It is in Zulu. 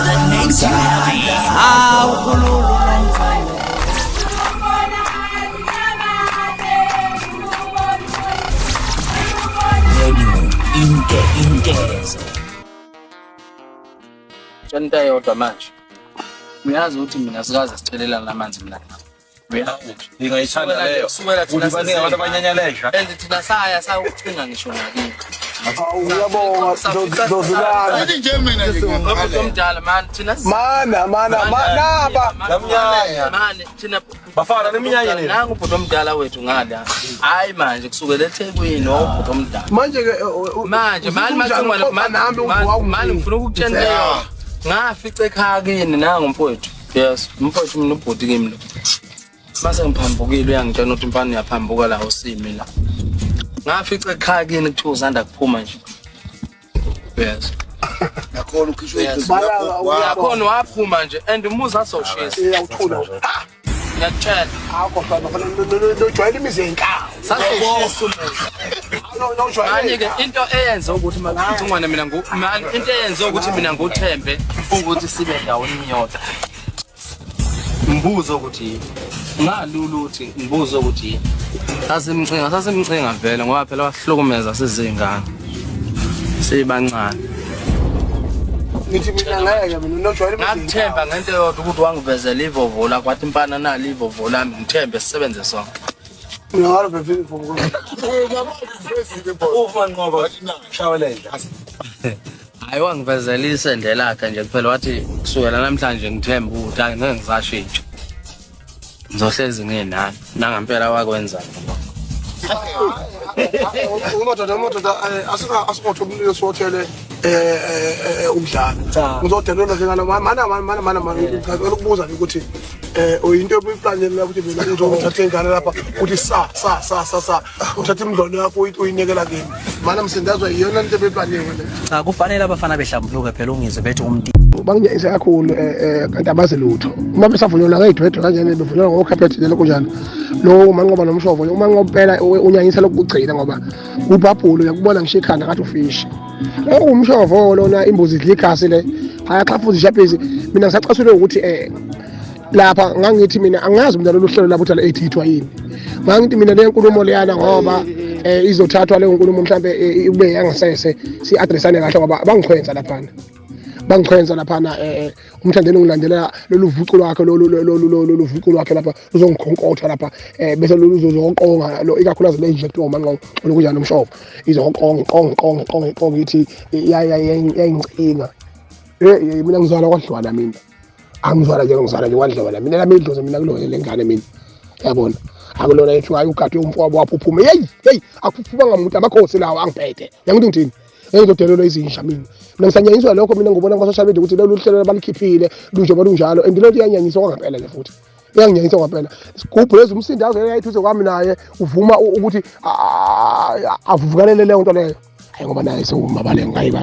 that makes you happy. Ingezo. Nto yodwa manje. Uyazi ukuthi mina sikaze sithelelana namanzi mina. Ngingayithanda leyo. Ukuthi baningi abantu abanyanyalesha. And thina saya sawucinga ngisho nakini. Uyabonga dozulana. Uthi nje mina Omdala man thina Mana naba. Manje thina Bafana neminyanya nini? Nangu ubhuti omdala wethu ngala. Hayi manje kusukela eThekwini nobhuti omdala. Manje ke manje ngifuna ukukutshela leyo. Ngafica ekhaya kini nangu mfowethu. Yes, mfowethu mina ubhuti kimi lo. Mase ngiphambukile uyangitshela ukuthi mfana uyaphambuka la usimi la. Ngafica ekhaya kini kuthiwa uzanda kuphuma nje. Yes. Yakhona ukhishwe Yakhona waphuma nje and umuza asoshisa. Uyawuthula. Ngiyatshela. Akho fana nojwayela imizenka. Manje ke into eyenza ukuthi mangicungwane mina into eyenza ukuthi mina nguthembe ukuthi sibe ndawoni inyota. Ngibuza ukuthi ngalulu uthi ngibuza ukuthi sasimcinga vele ngoba phela wahlukumeza sizingane. Sibancane. Ngithi mina ngeke mina nojwayela imizenka. Ngathemba ngento yodwa ukuthi wangivezela ivovola kwathi impana nali ivovola lami ngithembe sisebenze sonke. Ngiyalo befike mfoko. Uma ngoba shawelela. Hayi wangivezela isende lakhe nje kuphela wathi kusukela namhlanje ngithemba ukuthi angeke ngisashintsha. Ngizohlezi nginani nangempela wakwenza. Umotoda asingotho umlilo siwothele umdlalo. Ngizodelelwa ngana mana ngicela ukubuza ukuthi uyinto ebuyiplanele la ukuthi mina ngizothatha ingane lapha uthi sa uthatha imndlolo yakho uyinekela kimi. Mana msindazwa iyona into ebuyiplanele le. Cha kufanele abafana behlambuluke phela ungizwe bethi umntu banginyese kakhulu kanti abazi lutho. Uma besavunyelwa ngayidwedwe kanjani bevunyelwa ngokhabhethi lelo kunjani. Lo manqoba nomshovo uma ngopela unyanyisa lokugcina ngoba ubhabhulo yakubona ngisho ikhanda ngathi ufish. Umshovo lona imbuzi idla igasi le ayaxhafuza ishaphizi mina ngisacasule ukuthi lapha ngangithi mina angazi umntana lohlelo lapho uthala ethithwa yini. Ngangithi mina le nkulumo leyana ngoba izothathwa le nkulumo mhlambe ube yangasese si addressane kahle ngoba bangichwenza lapha. Bangichwenza lapha umthandeni ngilandela lolu vucu lwakhe lolu vucu lwakhe lapha uzongikhonkotha lapha bese luzoqonga lo ikakhulukazi le inject omanqo lokunjani umshovo izoqonga ithi yayincinga mina ngizwala kwadlwana mina angizwala nje kwadlwana mina lami idlozi mina kulona lengane mina yabona akulona ethi hayi ugade umfowabo waphuphuma hey akuphuphuma ngamuntu amakhosi lawo angiphethe yangithi ngithini engizodelelwa izinsha mina ngisanyanyiswa lokho mina ngibona kwa-social media ukuthi lolu hlelo balikhiphile lunjoba lunjalo and lento iyanyanyiswa kwangempela le futhi iyangiyanyiswa kwangempela isigubhu lezi umsindazo eyayithuze kwami naye uvuma ukuthi avuvukalele leyo nto leyo hayi ngoba naye sewumabale ngayiba